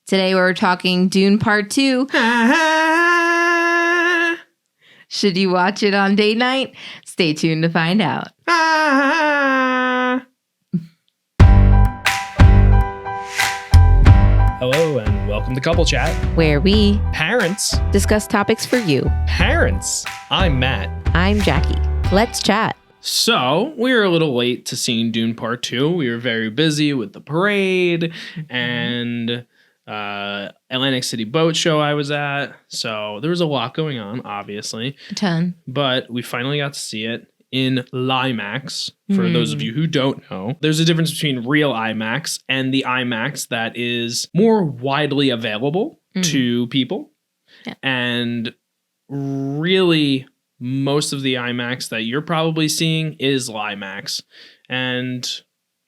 Today we're talking Dune Part 2. Should you watch it on date night? Stay tuned to find out. Hello and welcome to Couple Chat. Where we Parents. discuss topics for you. Parents. I'm Matt. I'm Jackie. Let's chat. So, we were a little late to seeing Dune Part 2. We were very busy with the parade and Atlantic City Boat Show I was at. So, there was a lot going on, obviously. A ton. But we finally got to see it in IMAX. For those of you who don't know, there's a difference between real IMAX and the IMAX that is more widely available to people. Yeah. And really, most of the IMAX that you're probably seeing is IMAX. And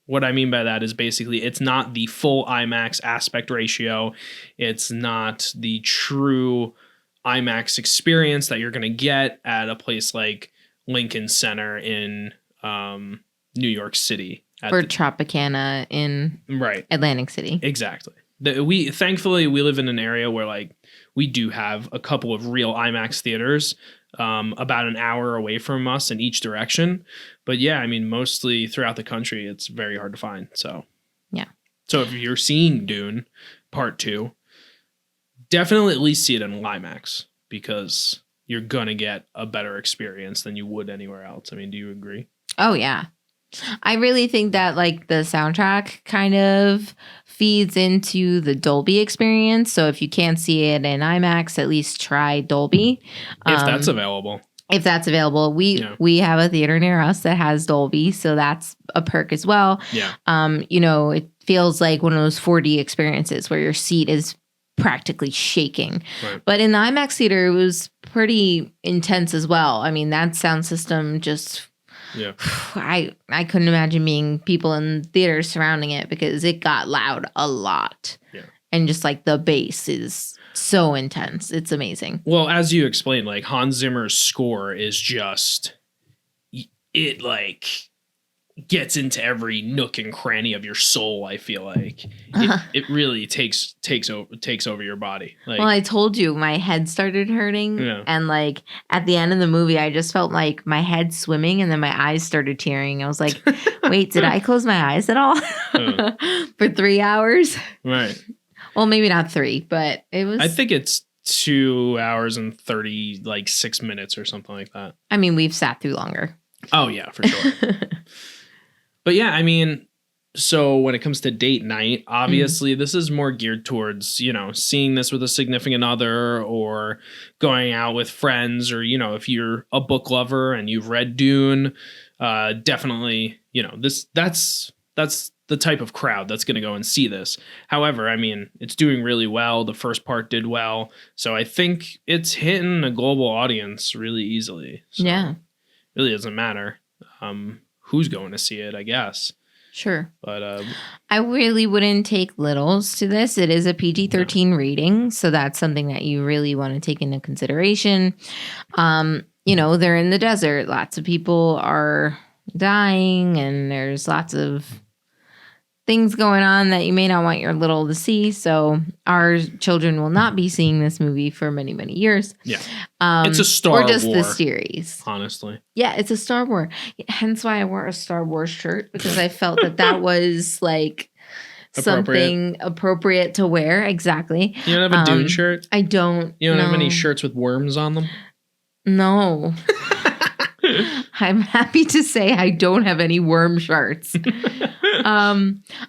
what I mean by that is basically it's not the full IMAX aspect ratio. It's not the true IMAX experience that you're going to get at a place like Lincoln Center in New York City. Or Tropicana in Atlantic City. Exactly. Thankfully, we live in an area where we do have a couple of real IMAX theaters about an hour away from us in each direction. But yeah, I mean, mostly throughout the country, it's very hard to find. So yeah. So if you're seeing Dune Part 2, definitely at least see it in IMAX because you're going to get a better experience than you would anywhere else. I mean, do you agree? Oh, yeah. I really think that the soundtrack kind of feeds into the Dolby experience. So if you can't see it in IMAX, at least try Dolby. If that's available. If that's available. We have a theater near us that has Dolby, so that's a perk as well. Yeah. It feels like one of those 4D experiences where your seat is practically shaking. Right. But in the IMAX theater, it was pretty intense as well. I mean, that sound system just... Yeah, I couldn't imagine being people in theaters surrounding it because it got loud a lot. Yeah. And just the bass is so intense. It's amazing. Well, as you explained, Hans Zimmer's score is just, it gets into every nook and cranny of your soul. I feel like it really takes over your body. Well, I told you my head started hurting, and at the end of the movie, I just felt like my head swimming, and then my eyes started tearing. I was like, "Wait, did I close my eyes at all for 3 hours?" Right. Well, maybe not 3, but it was. I think it's 2 hours and 36 minutes or something like that. I mean, we've sat through longer. Oh yeah, for sure. But yeah, I mean, so when it comes to date night, obviously this is more geared towards, seeing this with a significant other or going out with friends or, if you're a book lover and you've read Dune, definitely, that's the type of crowd that's going to go and see this. However, I mean, it's doing really well. The first part did well. So I think it's hitting a global audience really easily. So yeah. It really doesn't matter. Who's going to see it, I guess. Sure. But I really wouldn't take littles to this. It is a PG-13 rating, so that's something that you really want to take into consideration. They're in the desert. Lots of people are dying, and there's lots of things going on that you may not want your little to see. So our children will not be seeing this movie for many, many years. Yeah. It's a Star Wars. Or just the series. Honestly. Yeah, it's a Star Wars. Hence why I wore a Star Wars shirt, because I felt that was something appropriate to wear. Exactly. You don't have a Dune shirt? I don't. You don't have any shirts with worms on them? No. I'm happy to say I don't have any worm shirts. I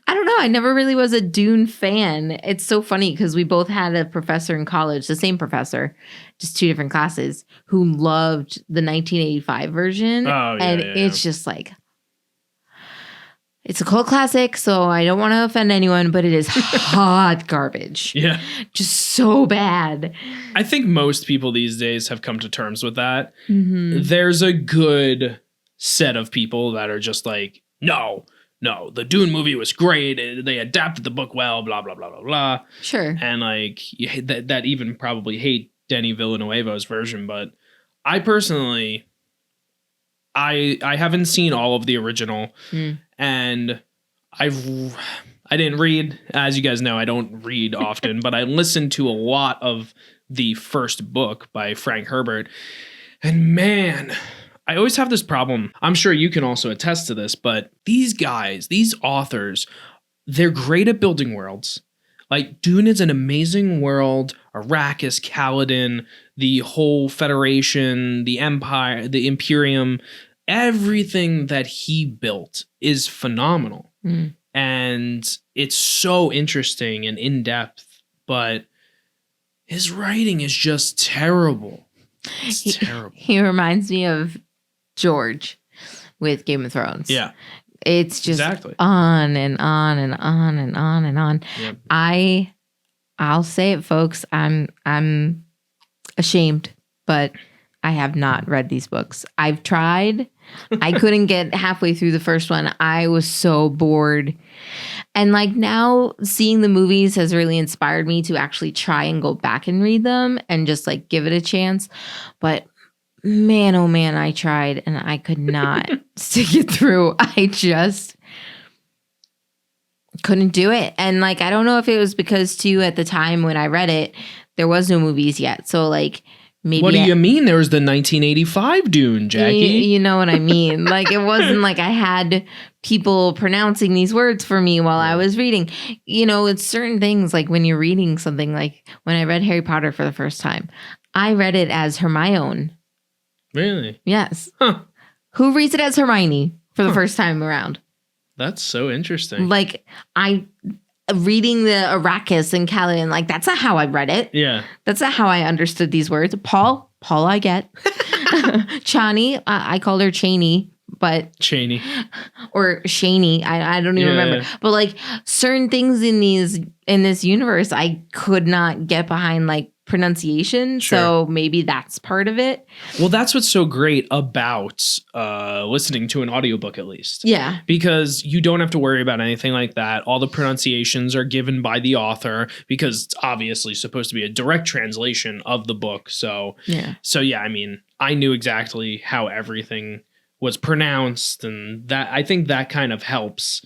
don't know. I never really was a Dune fan. It's so funny because we both had a professor in college, the same professor, just 2 different classes, who loved the 1985 version. Oh, yeah, and it's just it's a cult classic, so I don't want to offend anyone, but it is hot garbage. Yeah. Just so bad. I think most people these days have come to terms with that. Mm-hmm. There's a good set of people that are just no, the Dune movie was great. They adapted the book well, blah, blah, blah, blah, blah. Sure. And that even probably hate Denis Villeneuve's version. But I personally, I haven't seen all of the original. And I I didn't read. As you guys know, I don't read often, but I listened to a lot of the first book by Frank Herbert. And man, I always have this problem. I'm sure you can also attest to this, but these guys, these authors, they're great at building worlds. Like, Dune is an amazing world. Arrakis, Kaladin, the whole Federation, the Empire, the Imperium, everything that he built is phenomenal. Mm. And it's so interesting and in-depth, but his writing is just terrible. It's terrible. He reminds me of George with Game of Thrones. Yeah. It's just exactly. on and on and on and on and on. Yep. I'll say it, folks. I'm ashamed, but I have not read these books. I've tried. I couldn't get halfway through the first one. I was so bored. And like now seeing the movies has really inspired me to actually try and go back and read them and just like give it a chance. But man, oh man, I tried and I could not stick it through. I just couldn't do it. And like, I don't know if it was because too at the time when I read it, there was no movies yet. So like maybe. What do you mean? There was the 1985 Dune, Jackie. You know what I mean? Like it wasn't like I had people pronouncing these words for me while I was reading. You know, it's certain things like when you're reading something, like when I read Harry Potter for the first time, I read it as Hermione. Really? Yes. Huh. Who reads it as Hermione for the first time around? That's so interesting. Like reading the Arrakis and Kaladin, like that's not how I read it. Yeah. That's not how I understood these words. Paul, I get. Chani, I called her Cheney, but Cheney or Shaney, I don't even remember. Yeah. But like certain things in this universe, I could not get behind like pronunciation. Sure. So maybe that's part of it. Well, that's what's so great about listening to an audiobook, at least. Yeah. Because you don't have to worry about anything like that. All the pronunciations are given by the author because it's obviously supposed to be a direct translation of the book. So yeah, I mean, I knew exactly how everything was pronounced, and that I think that kind of helps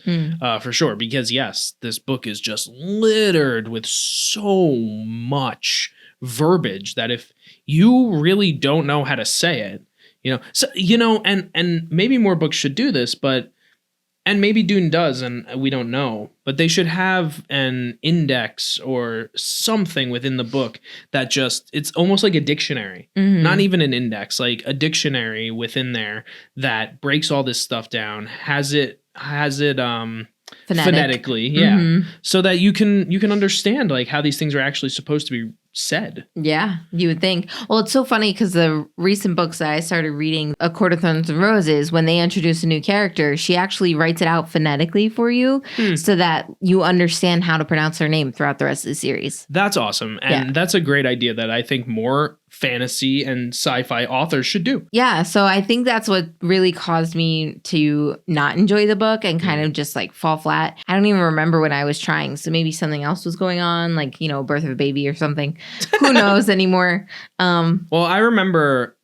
for sure. Because yes, this book is just littered with so much verbiage that if you really don't know how to say it, and maybe more books should do this, and maybe Dune does, and we don't know, but they should have an index or something within the book that it's almost like a dictionary, not even an index, like a dictionary within there that breaks all this stuff down, has it phonetically, yeah, so that you can understand like how these things are actually supposed to be said. Yeah, you would think. Well, it's so funny because the recent books that I started reading, A Court of Thorns and Roses, when they introduce a new character, she actually writes it out phonetically for you so that you understand how to pronounce her name throughout the rest of the series. That's awesome. And that's a great idea that I think more fantasy and sci-fi authors should do. Yeah, so I think that's what really caused me to not enjoy the book and kind of just like fall flat. I don't even remember when I was trying, so maybe something else was going on, like, birth of a baby or something. Who knows anymore? Well, I remember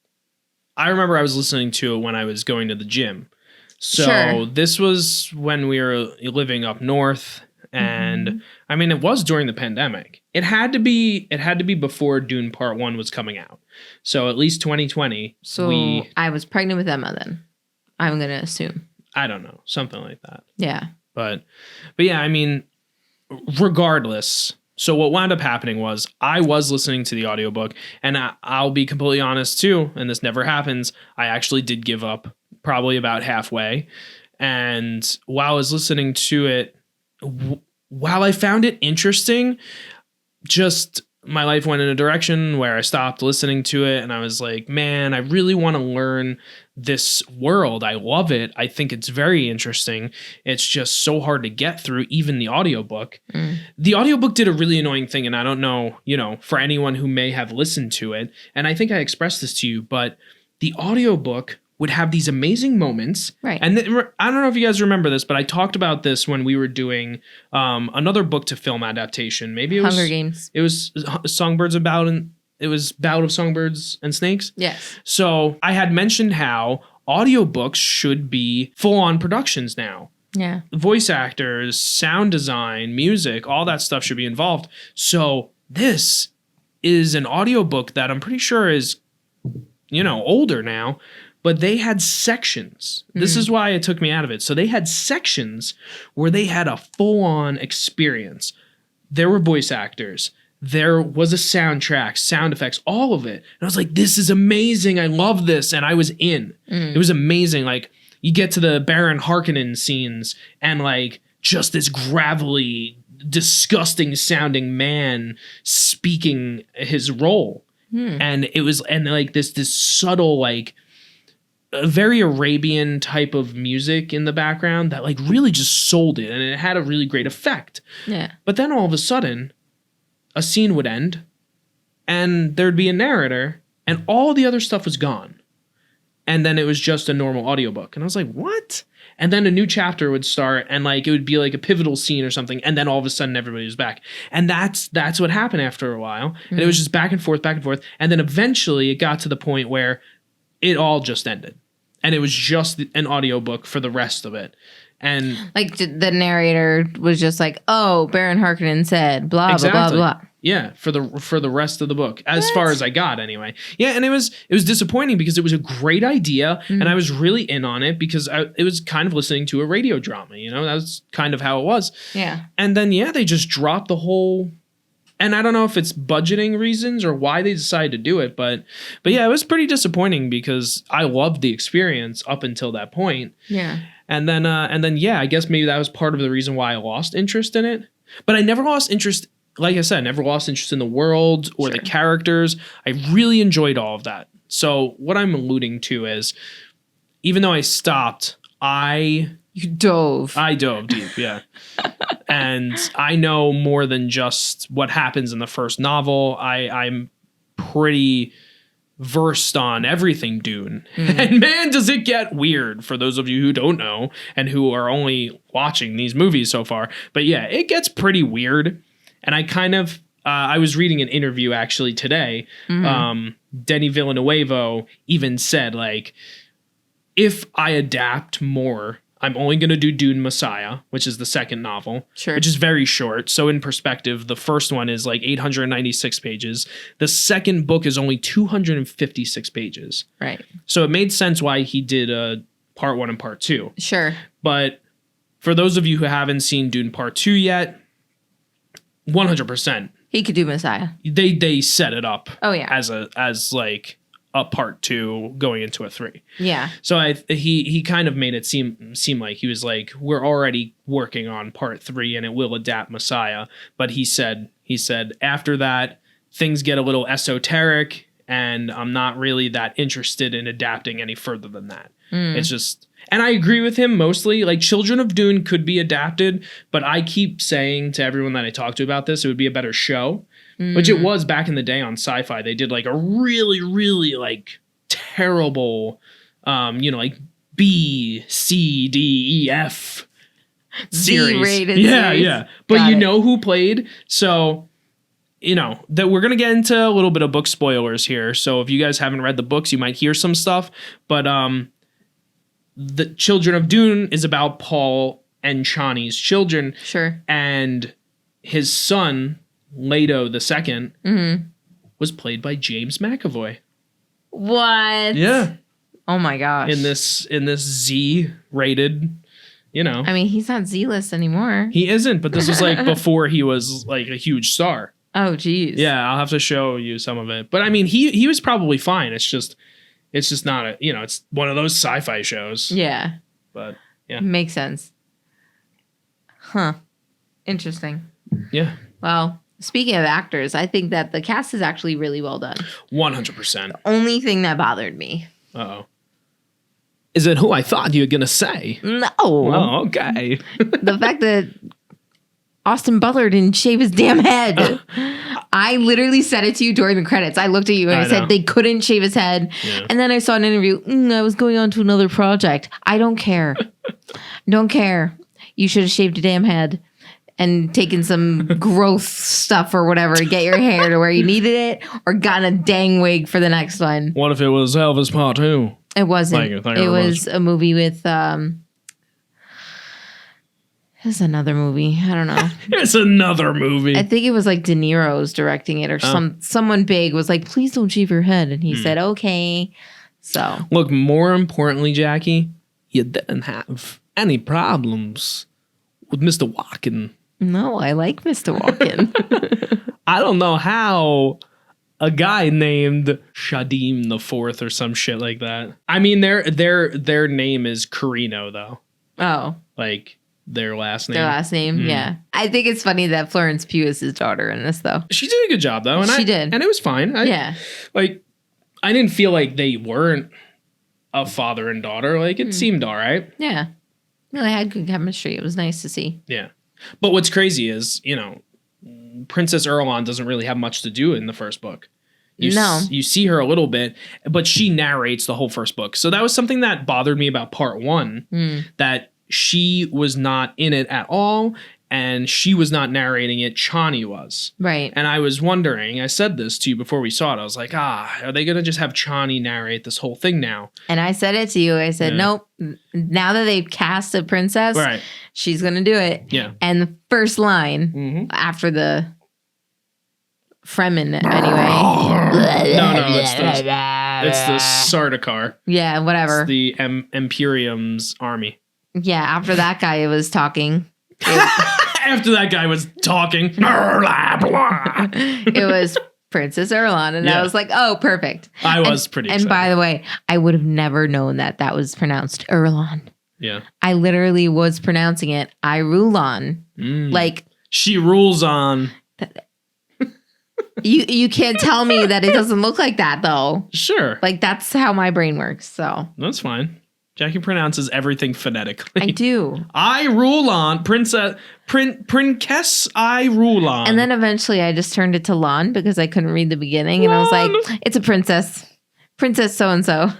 I was listening to it when I was going to the gym. So This was when we were living up north. And I mean, it was during the pandemic. It had to be before Dune Part 1 was coming out. So at least 2020. So I was pregnant with Emma then. I'm going to assume. I don't know. Something like that. Yeah. But yeah, I mean, regardless. So what wound up happening was I was listening to the audiobook, and I'll be completely honest too, and this never happens. I actually did give up probably about halfway. And while I was listening to it, while I found it interesting, just my life went in a direction where I stopped listening to it, and I was like, man, I really want to learn this world. I love it. I think it's very interesting. It's just so hard to get through, even the audiobook. The audiobook did a really annoying thing, and I don't know, for anyone who may have listened to it, and I think I expressed this to you, but the audiobook would have these amazing moments. Right. And I don't know if you guys remember this, but I talked about this when we were doing another book to film adaptation. Maybe it was Hunger Games. It was Songbirds About, and it was Ballad of Songbirds and Snakes. Yes. So I had mentioned how audiobooks should be full-on productions now. Yeah. Voice actors, sound design, music, all that stuff should be involved. So this is an audiobook that I'm pretty sure is, older now, but they had sections. This is why it took me out of it. So they had sections where they had a full-on experience. There were voice actors. There was a soundtrack, sound effects, all of it. And I was like, this is amazing. I love this. And I was in. It was amazing. Like, you get to the Baron Harkonnen scenes and like just this gravelly, disgusting sounding man speaking his role. And it was, and like this subtle, like a very Arabian type of music in the background that like really just sold it. And it had a really great effect. Yeah. But then all of a sudden, a scene would end and there'd be a narrator and all the other stuff was gone. And then it was just a normal audiobook. And I was like, what? And then a new chapter would start and like it would be like a pivotal scene or something. And then all of a sudden everybody was back. And that's what happened after a while. And it was just back and forth, back and forth. And then eventually it got to the point where it all just ended. And it was just an audiobook for the rest of it. And like the narrator was just like, oh, Baron Harkonnen said blah, exactly. blah, blah, blah. Yeah, for the rest of the book, as far as I got anyway. Yeah, and it was disappointing because it was a great idea, and I was really in on it because it was kind of listening to a radio drama. That was kind of how it was. Yeah. And then they just dropped the whole. And I don't know if it's budgeting reasons or why they decided to do it, but yeah, it was pretty disappointing because I loved the experience up until that point. Yeah. And then I guess maybe that was part of the reason why I lost interest in it. But I never lost interest. Like I said, I never lost interest in the world or the characters. I really enjoyed all of that. So what I'm alluding to is, even though I stopped, I dove deep, yeah. And I know more than just what happens in the first novel. I'm pretty versed on everything Dune. And man, does it get weird for those of you who don't know and who are only watching these movies so far. But yeah, it gets pretty weird. And I kind of, I was reading an interview actually today. Denis Villeneuve even said, like, if I adapt more, I'm only going to do Dune Messiah, which is the second novel, which is very short. So in perspective, the first one is like 896 pages. The second book is only 256 pages. Right. So it made sense why he did part 1 and part 2. Sure. But for those of you who haven't seen Dune Part 2 yet, 100%. He could do Messiah. They set it up. Oh yeah. As like a part 2 going into a 3. Yeah. So he kind of made it seem like he was like, we're already working on part 3 and it will adapt Messiah. But he said after that things get a little esoteric and I'm not really that interested in adapting any further than that. It's just, and I agree with him mostly. Like Children of Dune could be adapted, but I keep saying to everyone that I talk to about this, it would be a better show, which it was back in the day on Sci-Fi. They did like a really, really like terrible, like B, C, D, E, F series. Z-rated yeah, series. yeah. But you know who played? So, that we're going to get into a little bit of book spoilers here. So if you guys haven't read the books, you might hear some stuff. But the Children of Dune is about Paul and Chani's children. Sure. And his son, Leto II, was played by James McAvoy. What? Yeah. Oh my gosh. In this Z-rated, I mean, he's not Z-list anymore. He isn't, but this was like before he was like a huge star. Oh, geez. Yeah, I'll have to show you some of it. But I mean, he was probably fine. It's just not it's one of those sci-fi shows. Yeah. But yeah. Makes sense. Huh. Interesting. Yeah. Well, speaking of actors, I think that the cast is actually really well done. 100%. The only thing that bothered me. Uh-oh. Is it who I thought you were going to say? No. Oh, okay. The fact that Austin Butler didn't shave his damn head. I literally said it to you during the credits. I looked at you and I said they couldn't shave his head. Yeah. And then I saw an interview. I was going on to another project. I don't care. Don't care. You should have shaved your damn head and taken some growth stuff or whatever to get your hair to where you needed it, or gotten a dang wig for the next one. What if it was Elvis Part 2? It wasn't. Thank you it was a movie with It's another movie. I don't know. It's another movie. I think it was like De Niro's directing it, or someone big was like, "Please don't shave your head," and he said, "Okay." So look, more importantly, Jackie, you didn't have any problems with Mr. Walken. No, I like Mr. Walken. I don't know how a guy named Shadim the Fourth or some shit like that. I mean, their name is Carino though. Oh, like their last name. Their last name, yeah. I think it's funny that Florence Pugh is his daughter in this, though. She did a good job, though. And she did, and it was fine. Yeah. Like, I didn't feel like they weren't a father and daughter. Like, it seemed all right. Yeah. No, they had good chemistry. It was nice to see. Yeah. But what's crazy is, Princess Erlon doesn't really have much to do in the first book. You see her a little bit, but she narrates the whole first book. So that was something that bothered me about part 1, that she was not in it at all, and she was not narrating it. Chani was. Right. And I was wondering, I said this to you before we saw it, I was like, are they going to just have Chani narrate this whole thing now? And I said it to you. I said, nope. Now that they've cast a princess, she's going to do it. Yeah. And the first line after the Fremen, anyway. No, it's the Sardaukar. Yeah, whatever. It's the Imperium's army. Yeah, after that guy was talking. After that guy was talking. It was Princess Erlon. And I was like, oh, perfect. I was pretty excited. And by the way, I would have never known that was pronounced Erlon. Yeah. I literally was pronouncing it I rule on. Like. She rules on. You can't tell me that it doesn't look like that, though. Sure. Like, that's how my brain works, so. That's fine. Jackie pronounces everything phonetically. I do. I rule on Princess I rule on. And then eventually I just turned it to Lon because I couldn't read the beginning. And I was like, it's a princess. Princess so-and-so.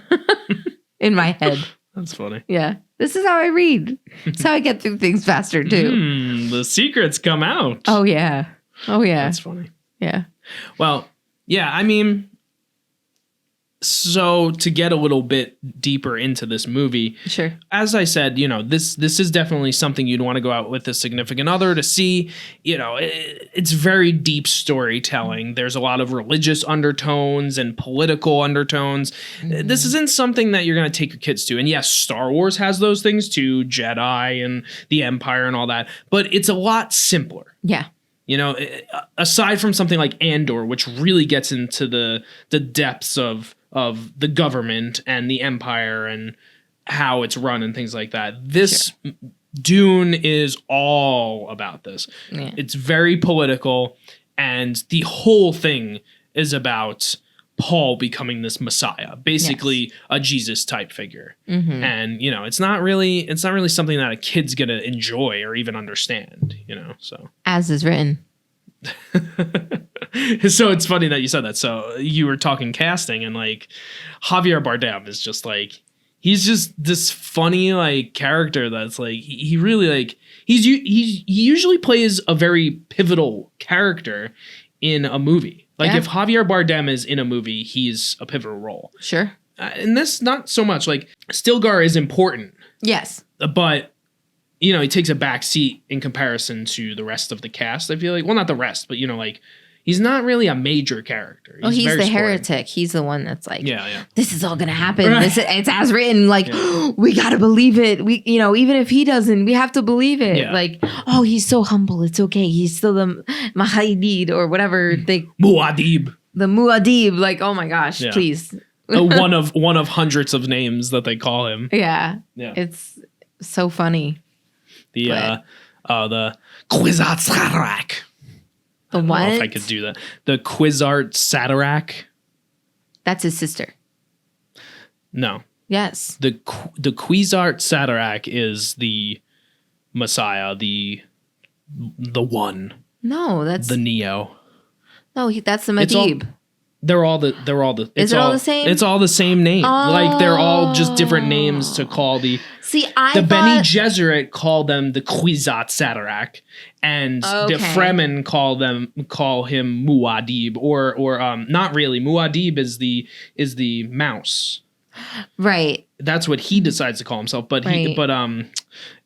In my head. That's funny. Yeah. This is how I read. It's how I get through things faster, too. The secrets come out. Oh, yeah. Oh, yeah. That's funny. Yeah. Well, yeah, I mean, so to get a little bit deeper into this movie, sure. As I said, this is definitely something you'd want to go out with a significant other to see. It's very deep storytelling. There's a lot of religious undertones and political undertones. This isn't something that you're going to take your kids to. And yes, Star Wars has those things too, Jedi and the Empire and all that, but it's a lot simpler. Yeah. Aside from something like Andor, which really gets into the depths of the government and the Empire and how it's run and things like that. This Dune is all about this. Yeah. It's very political, and the whole thing is about Paul becoming this Messiah, basically a Jesus type figure. And it's not really something that a kid's gonna enjoy or even understand, so as is written. So it's funny that you said that. So you were talking casting, and like Javier Bardem is just like, he's just this funny like character that's like he really like he usually plays a very pivotal character in a movie. Like if Javier Bardem is in a movie, he's a pivotal role. Sure. And this not so much. Like Stilgar is important. Yes. But he takes a back seat in comparison to the rest of the cast. I feel like, well, not the rest, but like he's not really a major character. He's the heretic. He's the one that's like, yeah. This is all gonna happen. Right. It's as written. Like we gotta believe it. We, even if he doesn't, we have to believe it. Yeah. Like, oh, he's so humble. It's okay. He's still the Mahadid or whatever Muad'Dib. The Muad'Dib. Like, oh my gosh, please. one of hundreds of names that they call him. Yeah. It's so funny. The Kwisatz Haderach. The what? I don't know if I could do that. The Kwisatz Haderach. That's his sister. No. Yes. The Kwisatz Haderach is the Messiah, the one. No, that's the Neo. No, that's the Madib. They're all the. Is it all the same? It's all the same name. Oh. Like they're all just different names to call the. See, Bene Gesserit call them the Kwisatz Haderach, and the Fremen call him Muad'Dib, or not really. Muad'Dib is the mouse. Right. That's what he decides to call himself. But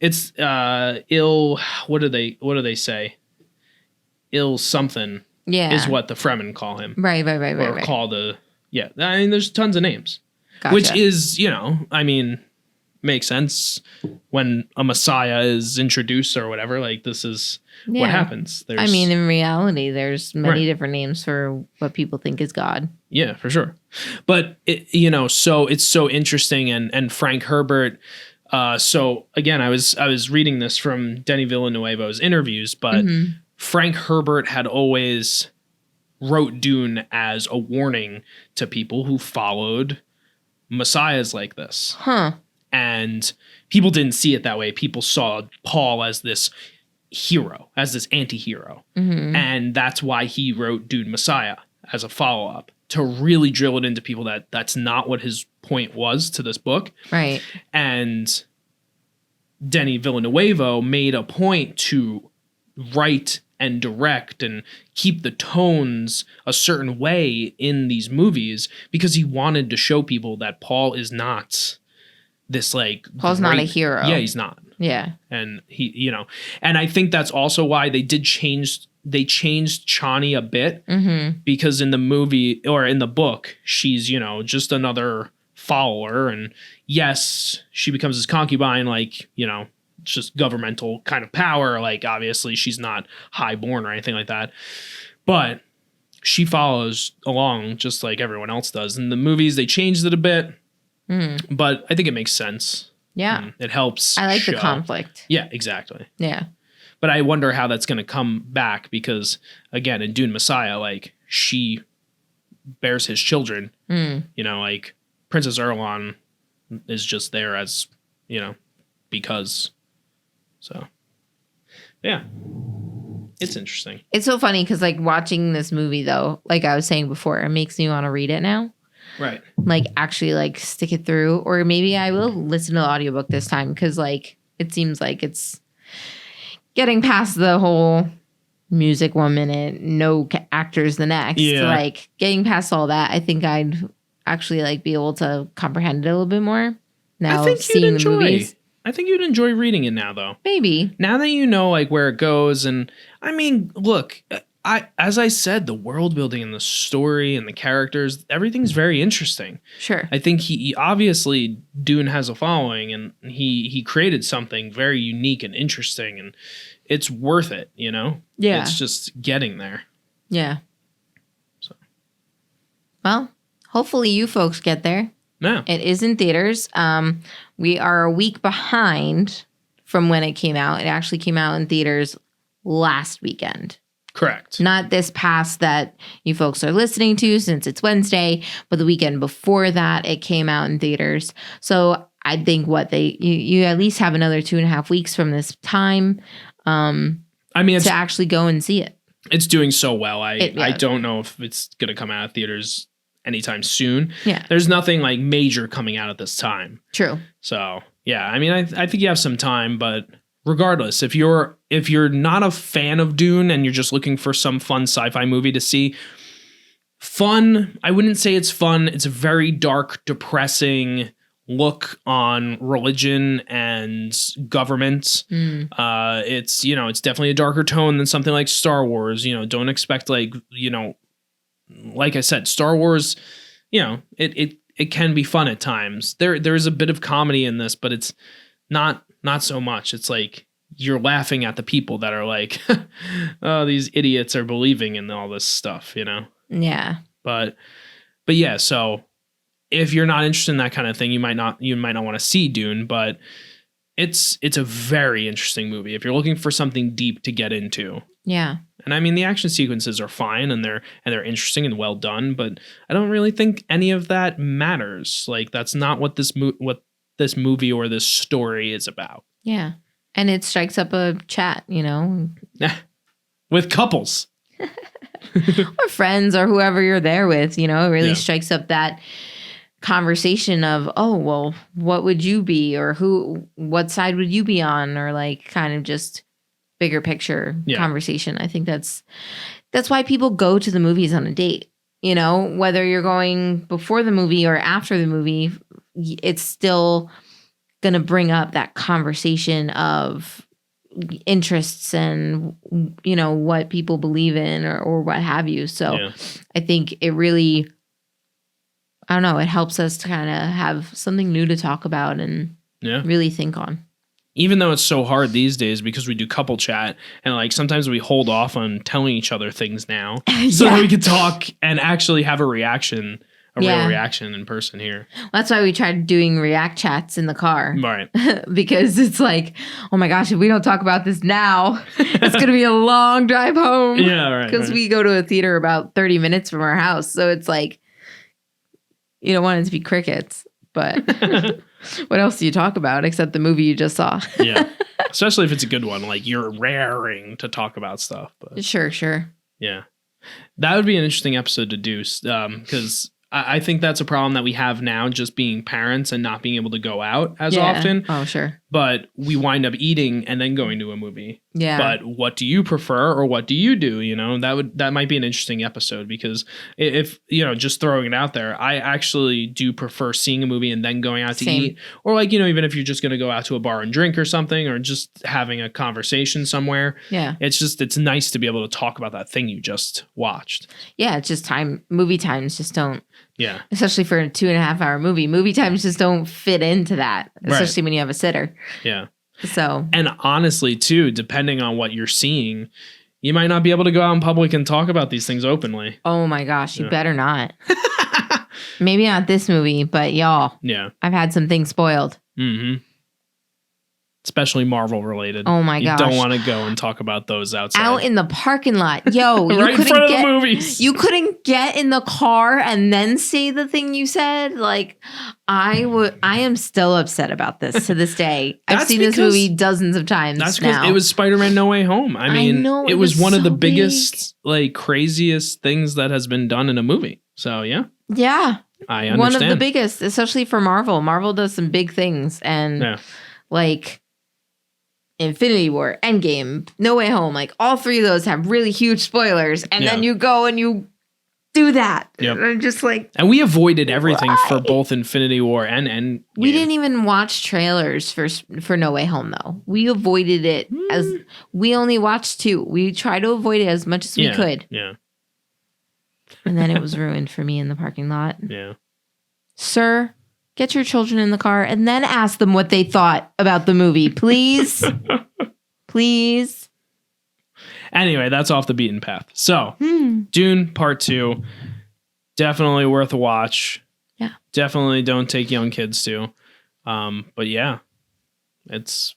It's ill. What do they say? Ill something. Yeah. Is what the Fremen call him. Right. Or call the. Yeah. I mean, there's tons of names. Gotcha. Which is, I mean, makes sense when a Messiah is introduced or whatever. Like, this is what happens. I mean, in reality, there's many different names for what people think is God. Yeah, for sure. But, so it's so interesting. And Frank Herbert. So, again, I was reading this from Denis Villeneuve's interviews, but Frank Herbert had always wrote Dune as a warning to people who followed messiahs like this. Huh. And people didn't see it that way. People saw Paul as this hero, as this anti-hero. And that's why he wrote Dune Messiah as a follow-up, to really drill it into people that that's not what his point was to this book. Right. And Denis Villeneuve made a point to write and direct and keep the tones a certain way in these movies, because he wanted to show people that Paul is not this like Paul's not a hero. Yeah, he's not. Yeah. And he, and I think that's also why they changed Chani a bit, because in the movie or in the book, she's, just another follower. And yes, she becomes his concubine, like, it's just governmental kind of power. Like, obviously she's not highborn or anything like that, but she follows along just like everyone else does. In the movies, they changed it a bit, but I think it makes sense. Yeah. It helps. I like the conflict. Yeah, exactly. Yeah. But I wonder how that's going to come back, because again, in Dune Messiah, like, she bears his children, like Princess Erlon is just there as, because. So, yeah, it's interesting. It's so funny because, like, watching this movie, though, like I was saying before, it makes me want to read it now. Right. Like, actually, like, stick it through. Or maybe I will listen to the audiobook this time, because, like, it seems like it's getting past the whole music 1 minute, no actors the next. Yeah. Like, getting past all that, I think I'd actually, like, be able to comprehend it a little bit more now, seeing the movies. I think you'd enjoy reading it now, though. Maybe. Now that you know, like, where it goes. And I mean, look, as I said, the world building and the story and the characters, everything's very interesting. Sure. I think he obviously, Dune has a following, and he created something very unique and interesting, and it's worth it, Yeah. It's just getting there. Yeah. So. Well, hopefully you folks get there. No. It is in theaters. We are a week behind from when it came out. It actually came out in theaters last weekend. Correct. Not this past that you folks are listening to, since it's Wednesday, but the weekend before that, it came out in theaters. So I think you at least have another 2.5 weeks from this time to actually go and see it. It's doing so well. I don't know if it's going to come out of theaters anytime soon. Yeah. There's nothing like major coming out at this time. True. So, yeah, I mean, I think you have some time, but regardless, if you're not a fan of Dune and you're just looking for some fun sci-fi movie to see, fun, I wouldn't say it's fun. It's a very dark, depressing look on religion and government. It's, it's definitely a darker tone than something like Star Wars. Don't expect like I said, Star Wars, it can be fun at times. There's a bit of comedy in this, but it's not so much. It's like you're laughing at the people that are like, oh, these idiots are believing in all this stuff, Yeah. But yeah, so if you're not interested in that kind of thing, you might not want to see Dune, but it's a very interesting movie if you're looking for something deep to get into. Yeah. And I mean, the action sequences are fine and they're interesting and well done, but I don't really think any of that matters. Like, that's not what this movie or this story is about. Yeah. And it strikes up a chat, with couples. Or friends or whoever you're there with, it really strikes up that conversation of, oh, well, what would you be, or what side would you be on, or like kind of just bigger picture conversation. I think that's why people go to the movies on a date. Whether you're going before the movie or after the movie, it's still going to bring up that conversation of interests and, you know, what people believe in or what have you. So I think it really, I don't know, it helps us to kind of have something new to talk about and really think on. Even though it's so hard these days because we do couple chat and like sometimes we hold off on telling each other things now so that we can talk and actually have a reaction, real reaction in person here. Well, that's why we tried doing react chats in the car. Right. Because it's like, oh my gosh, if we don't talk about this now, it's going to be a long drive home. Yeah, right. Because we go to a theater about 30 minutes from our house. So it's like, you don't want it to be crickets, but what else do you talk about except the movie you just saw? Yeah. Especially if it's a good one. Like you're raring to talk about stuff. But Sure. Yeah. That would be an interesting episode to do because I think that's a problem that we have now, just being parents and not being able to go out as often. Oh, sure. But we wind up eating and then going to a movie. Yeah. But what do you prefer or what do you do? You know, that might be an interesting episode because if, you know, just throwing it out there, I actually do prefer seeing a movie and then going out to eat. Or like, you know, even if you're just going to go out to a bar and drink or something or just having a conversation somewhere. Yeah. It's nice to be able to talk about that thing you just watched. Yeah. It's just movie times just don't. Yeah. Especially for a 2.5 hour movie. Movie times just don't fit into that, especially when you have a sitter. Yeah. So. And honestly, too, depending on what you're seeing, you might not be able to go out in public and talk about these things openly. Oh my gosh, you better not. Maybe not this movie, but y'all. Yeah. I've had some things spoiled. Mm-hmm. Especially Marvel related. Oh my gosh. You don't want to go and talk about those outside. Out in the parking lot. Yo, you right in front of the movies. You couldn't get in the car and then say the thing you said. Like, I am still upset about this to this day. I've seen this movie dozens of times. That's because it was Spider-Man No Way Home. I mean, it was one of the biggest, like, craziest things that has been done in a movie. So, yeah. Yeah. I understand. One of the biggest, especially for Marvel. Marvel does some big things. And, like, Infinity War, Endgame, No Way Home, like all three of those have really huge spoilers, and then you go and you do that. Yep. And I'm just like, and we avoided everything for both Infinity War and Endgame. We didn't even watch trailers for No Way Home though. We avoided it as we only watched 2. We tried to avoid it as much as we could. Yeah. And then it was ruined for me in the parking lot. Yeah. Sir, get your children in the car and then ask them what they thought about the movie, please. Please. Anyway, that's off the beaten path. So, Dune Part 2, definitely worth a watch. Yeah. Definitely don't take young kids to. But yeah, it's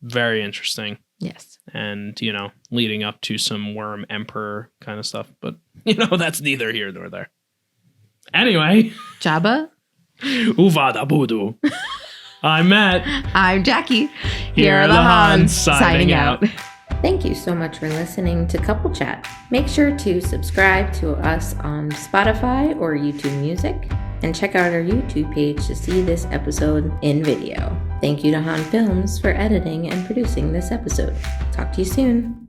very interesting. Yes. And, you know, leading up to some Worm Emperor kind of stuff. But, you know, that's neither here nor there. Anyway. Jabba? Uvada Budu. I'm Matt. I'm Jackie. Here are the Hahns signing out. Thank you so much for listening to Couple Chat. Make sure to subscribe to us on Spotify or YouTube Music and check out our YouTube page to see this episode in video. Thank you to Hahn Films for editing and producing this episode. Talk to you soon.